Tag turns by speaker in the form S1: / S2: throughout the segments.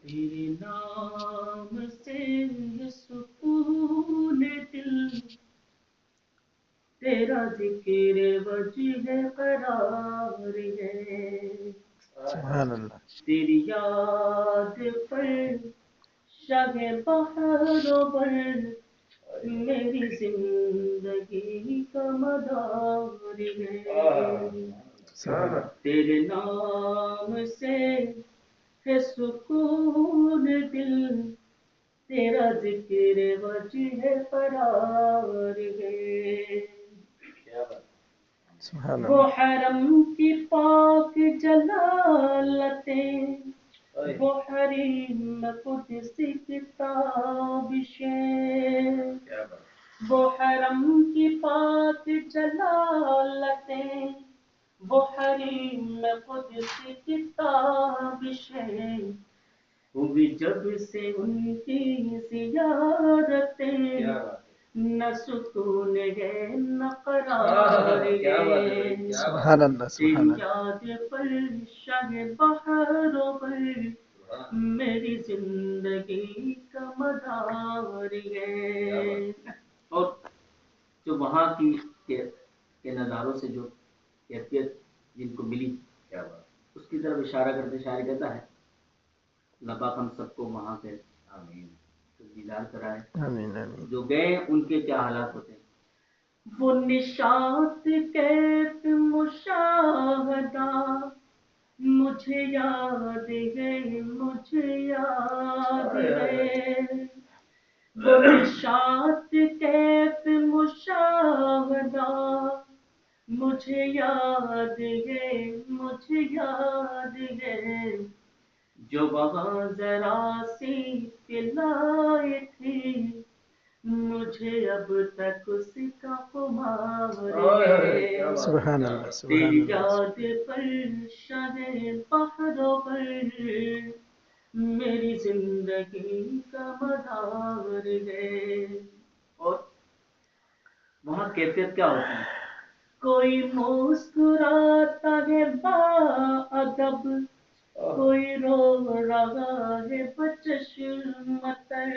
S1: تیرے نام سے ہے سکون دل، تیرا ذکر وجہ قرار ہے،
S2: سبحان اللہ.
S1: تیری یاد پر شاہ بہار و بر میری زندگی کا مدار ہے، تیرے نام سے ہے سکون دل، تیرا ذکر وجہ قرار ہے،
S2: سبحان
S1: وہ
S2: اللہ.
S1: حرم کی پاک جلالتیں، وہ حریم قدس کی تابشیں، وہ حرم کی پاک جلالتیں، وہ حریم قدس کی تابشیں، ہوئی جب سے ان کی زیارتیں، نہ سکون ہے نہ قرار ہے،
S2: سبحان اللہ.
S1: تیری
S2: سبحان اللہ.
S1: یاد پر شاہ بہار و بر میری زندگی کا مدار ہے، اور جو وہاں کی کے نظاروں سے جو کیفیت جن کو ملی، اس کی طرف اشارہ کرتے شاعر کہتا ہے، اللہ پاک ہم سب کو وہاں سے آمین دیدار کرائے،
S2: آمین آمین.
S1: جو گئے ان کے کیا حالات ہوتے ہیں، وہ نشاط کیف مشاہدہ مجھے یاد ہے، مجھے یاد ہے، وہ نشاط کیف مشاہدہ مجھے یاد ہے، مجھے یاد ہے، جو وہاں ذرا سی پلائے تھی، مجھے اب تک اس کا خمار ہے،
S2: سبحان اللہ. سبحان
S1: تیری
S2: اللہ.
S1: یاد پر شاہ بہار و بر میری زندگی کا مدار ہے، اور وہاں کیفیت کیا ہوتی ہے، کوئی مسکراتا ہے با ادب، کوئی رو رہا ہے بچشم تر،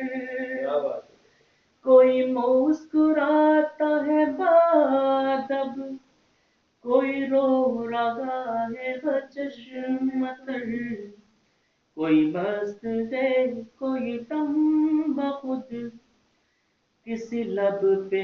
S1: کوئی مسکراتا ہے بادب، کوئی رو رہا ہے بچشم تر، کوئی مست ہے کوئی دم بخود، کسی لب پہ